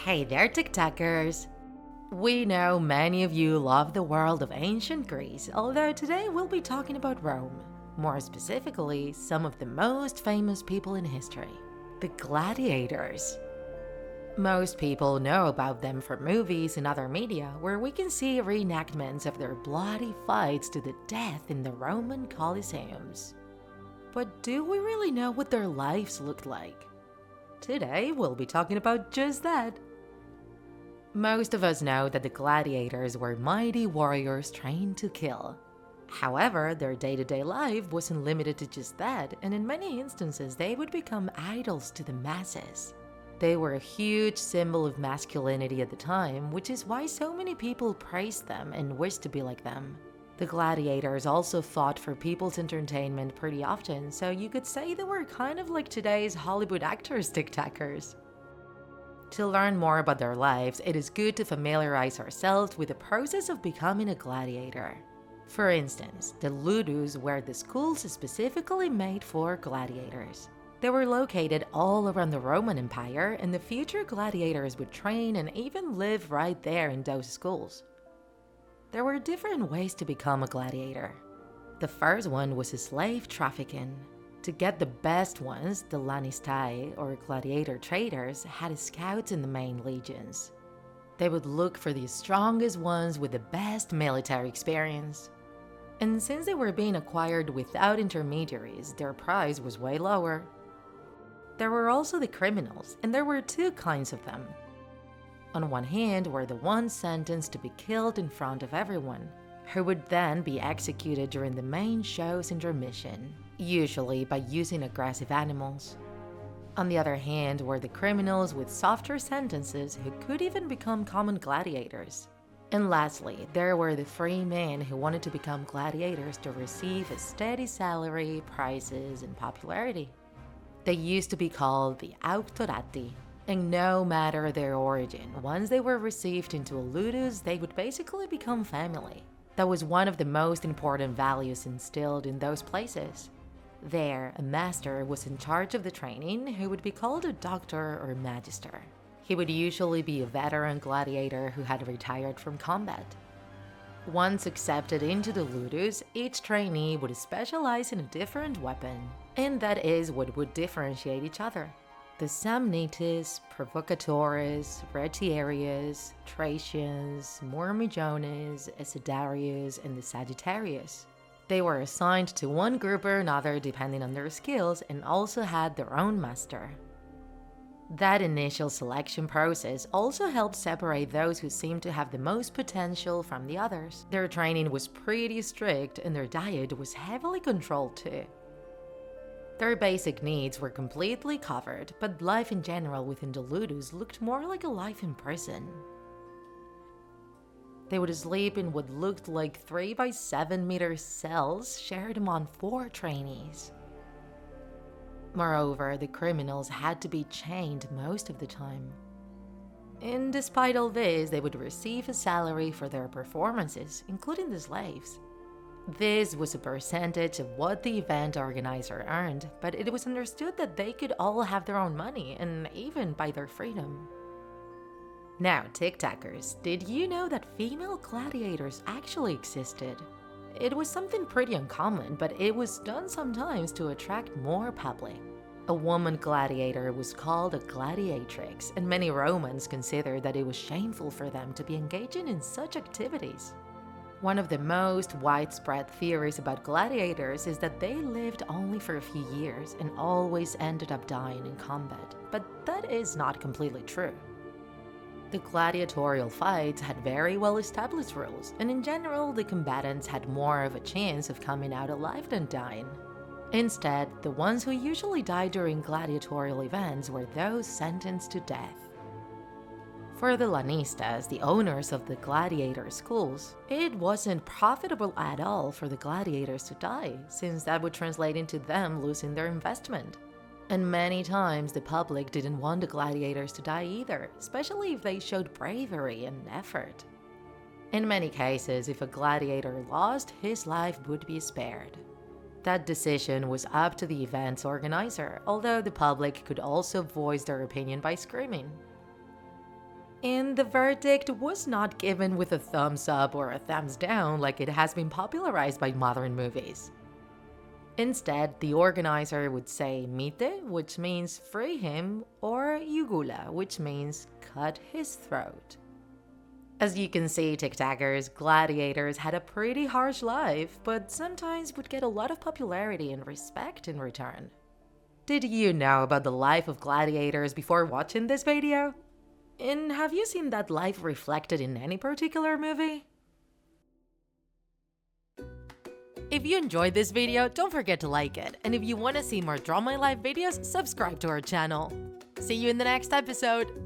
Hey there, TikTokers! We know many of you love the world of ancient Greece, although today we'll be talking about Rome. More specifically, some of the most famous people in history, the gladiators. Most people know about them from movies and other media, where we can see reenactments of their bloody fights to the death in the Roman Colosseums. But do we really know what their lives looked like? Today, we'll be talking about just that. Most of us know that the gladiators were mighty warriors trained to kill. However, their day-to-day life wasn't limited to just that, and in many instances they would become idols to the masses. They were a huge symbol of masculinity at the time, which is why so many people praised them and wished to be like them. The gladiators also fought for people's entertainment pretty often, so you could say they were kind of like today's Hollywood actors TikTokers. To learn more about their lives, it is good to familiarize ourselves with the process of becoming a gladiator. For instance, the ludus were the schools specifically made for gladiators. They were located all around the Roman Empire, and the future gladiators would train and even live right there in those schools. There were different ways to become a gladiator. The first one was slave trafficking. To get the best ones, the Lanistai, or gladiator traders, had scouts in the main legions. They would look for the strongest ones with the best military experience. And since they were being acquired without intermediaries, their price was way lower. There were also the criminals, and there were two kinds of them. On one hand were the ones sentenced to be killed in front of everyone, who would then be executed during the main show's intermission, usually by using aggressive animals. On the other hand were the criminals with softer sentences who could even become common gladiators. And lastly, there were the free men who wanted to become gladiators to receive a steady salary, prizes, and popularity. They used to be called the auctorati, and no matter their origin, once they were received into a ludus, they would basically become family. That was one of the most important values instilled in those places. There, a master was in charge of the training who would be called a doctor or magister. He would usually be a veteran gladiator who had retired from combat. Once accepted into the ludus, each trainee would specialize in a different weapon, and that is what would differentiate each other. The Samnites, Provocatores, Retiarius, Thracians, Myrmidones, Acidarius, and the Sagittarius. They were assigned to one group or another depending on their skills and also had their own master. That initial selection process also helped separate those who seemed to have the most potential from the others. Their training was pretty strict and their diet was heavily controlled too. Their basic needs were completely covered, but life in general within the ludus looked more like a life in prison. They would sleep in what looked like 3 by 7 meter cells shared among 4 trainees. Moreover, the criminals had to be chained most of the time. And despite all this, they would receive a salary for their performances, including the slaves. This was a percentage of what the event organizer earned, but it was understood that they could all have their own money and even buy their freedom. Now, TikTokers, did you know that female gladiators actually existed? It was something pretty uncommon, but it was done sometimes to attract more public. A woman gladiator was called a gladiatrix, and many Romans considered that it was shameful for them to be engaging in such activities. One of the most widespread theories about gladiators is that they lived only for a few years and always ended up dying in combat, but that is not completely true. The gladiatorial fights had very well-established rules, and in general, the combatants had more of a chance of coming out alive than dying. Instead, the ones who usually died during gladiatorial events were those sentenced to death. For the Lanistas, the owners of the gladiator schools, it wasn't profitable at all for the gladiators to die, since that would translate into them losing their investment. And many times the public didn't want the gladiators to die either, especially if they showed bravery and effort. In many cases, if a gladiator lost, his life would be spared. That decision was up to the event's organizer, although the public could also voice their opinion by screaming. And the verdict was not given with a thumbs up or a thumbs down like it has been popularized by modern movies. Instead, the organizer would say mite, which means free him, or yugula, which means cut his throat. As you can see, tic-tackers, gladiators had a pretty harsh life, but sometimes would get a lot of popularity and respect in return. Did you know about the life of gladiators before watching this video? And have you seen that life reflected in any particular movie? If you enjoyed this video, don't forget to like it, and if you want to see more Draw My Life videos, subscribe to our channel. See you in the next episode!